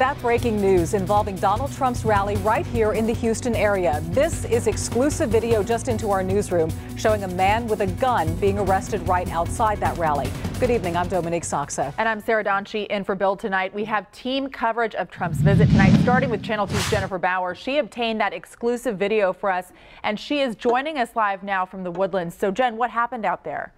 That breaking news involving Donald Trump's rally right here in the Houston area. This is exclusive video just into our newsroom showing a man with a gun being arrested right outside that rally. Good evening. I'm Dominique Saxa. And I'm Sarah Donchi in for Bill tonight. We have team coverage of Trump's visit tonight, starting with Channel 2's Jennifer Bauer. She obtained that exclusive video for us, and she is joining us live now from the Woodlands. So, Jen, what happened out there?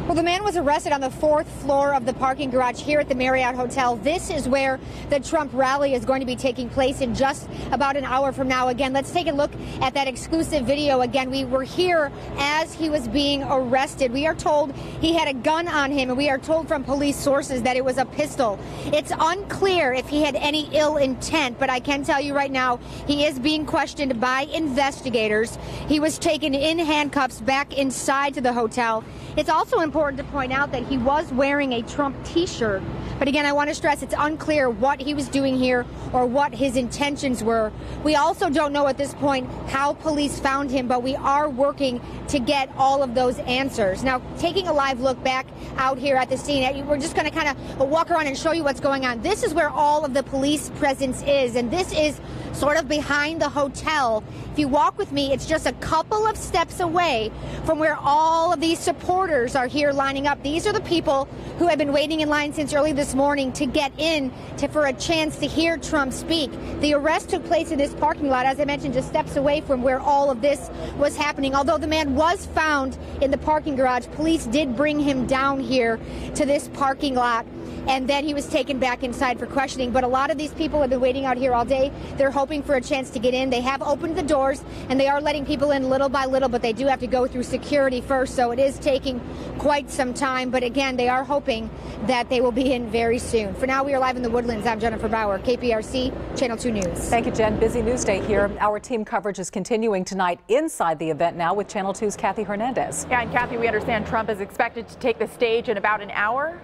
Well, the man was arrested on the 4th floor of the parking garage here at the Marriott Hotel. This is where the Trump rally is going to be taking place in just about an hour from now. Again, let's take a look at that exclusive video again. We were here as he was being arrested. We are told he had a gun on him, and we are told from police sources that it was a pistol. It's unclear if he had any ill intent, but I can tell you right now, he is being questioned by investigators. He was taken in handcuffs back inside to the hotel. It's also important to point out that he was wearing a Trump t-shirt. But again, I want to stress it's unclear what he was doing here or what his intentions were. We also don't know at this point how police found him, but we are working to get all of those answers. Now, taking a live look back out here at the scene, we're just going to kind of walk around and show you what's going on. This is where all of the police presence is, and this is sort of behind the hotel. If you walk with me, it's just a couple of steps away from where all of these supporters are here lining up. These are the people who have been waiting in line since early this morning to get in for a chance to hear Trump speak. The arrest took place in this parking lot, as I mentioned, just steps away from where all of this was happening. Although the man was found in the parking garage, police did bring him down here to this parking lot, and then he was taken back inside for questioning. But a lot of these people have been waiting out here all day. They're hoping for a chance to get in. They have opened the doors, and they are letting people in little by little, but they do have to go through security first, so it is taking quite some time. But again, they are hoping that they will be in very soon. For now, we are live in the Woodlands. I'm Jennifer Bauer, KPRC, Channel 2 News. Thank you, Jen. Busy news day here. Our team coverage is continuing tonight inside the event now with Channel 2's Kathy Hernandez. Yeah, and Kathy, we understand Trump is expected to take the stage in about an hour.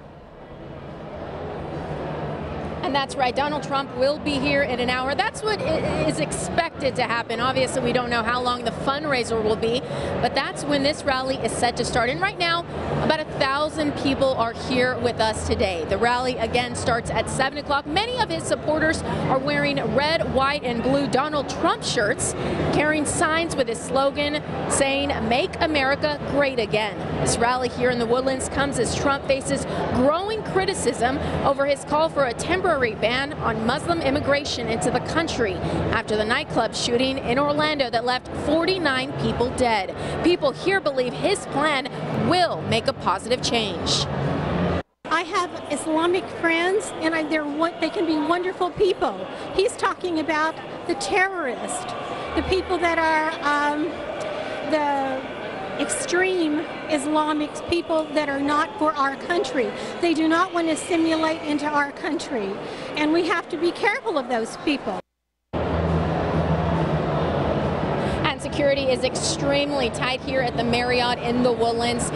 And that's right. Donald Trump will be here in an hour. That's what is expected to happen. Obviously, we don't know how long the fundraiser will be, but that's when this rally is set to start. And right now, about 1,000 people are here with us today. The rally, again, starts at 7 o'clock. Many of his supporters are wearing red, white, and blue Donald Trump shirts, carrying signs with his slogan saying, "Make America Great Again." This rally here in the Woodlands comes as Trump faces growing criticism over his call for a temporary ban on Muslim immigration into the country after the nightclub shooting in Orlando that left 49 people dead. People here believe his plan will make a positive change. I have Islamic friends, and they can be wonderful people. He's talking about the terrorists, the people that are the extreme Islamic people that are not for our country. They do not want to assimilate into our country, and we have to be careful of those people. Security is extremely tight here at the Marriott in the Woodlands.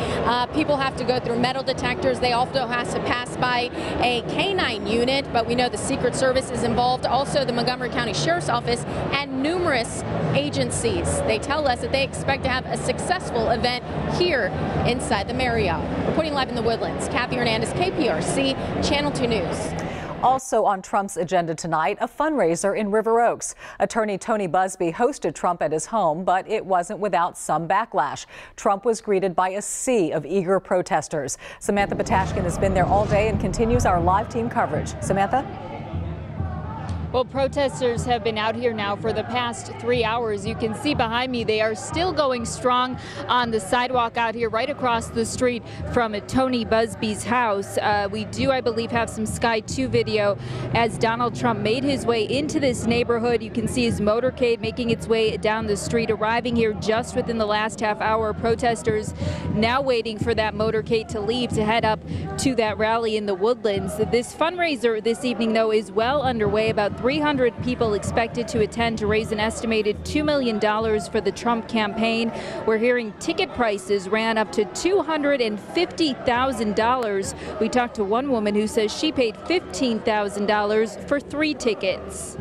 People have to go through metal detectors. They also have to pass by a K-9 unit, but we know the Secret Service is involved, also the Montgomery County Sheriff's Office, and numerous agencies. They tell us that they expect to have a successful event here inside the Marriott. Reporting live in the Woodlands, Kathy Hernandez, KPRC, Channel 2 News. Also on Trump's agenda tonight, a fundraiser in River Oaks. Attorney Tony Buzbee hosted Trump at his home, but it wasn't without some backlash. Trump was greeted by a sea of eager protesters. Samantha Patashkin has been there all day and continues our live team coverage. Samantha? Well, protesters have been out here now for the past 3 hours. You can see behind me, they are still going strong on the sidewalk out here right across the street from Tony Buzbee's house. We do, I believe, have some Sky 2 video as Donald Trump made his way into this neighborhood. You can see his motorcade making its way down the street, arriving here just within the last half hour. Protesters now waiting for that motorcade to leave to head up to that rally in the Woodlands. This fundraiser this evening, though, is well underway. About 300 people expected to attend to raise an estimated $2 million for the Trump campaign. We're hearing ticket prices ran up to $250,000. We talked to one woman who says she paid $15,000 for 3 tickets.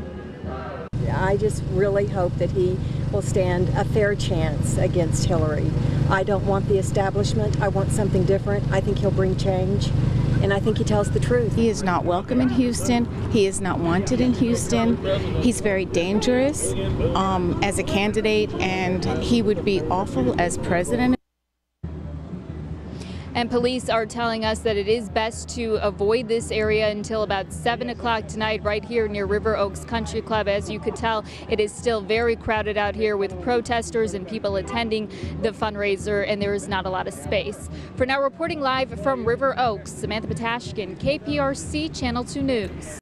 I just really hope that he will stand a fair chance against Hillary. I don't want the establishment. I want something different. I think he'll bring change. and I think he tells the truth. He is not welcome in Houston. He is not wanted in Houston. He's very dangerous as a candidate, and he would be awful as president. And police are telling us that it is best to avoid this area until about 7 o'clock tonight right here near River Oaks Country Club. As you could tell, it is still very crowded out here with protesters and people attending the fundraiser, and there is not a lot of space. For now, reporting live from River Oaks, Samantha Patashkin, KPRC Channel 2 News.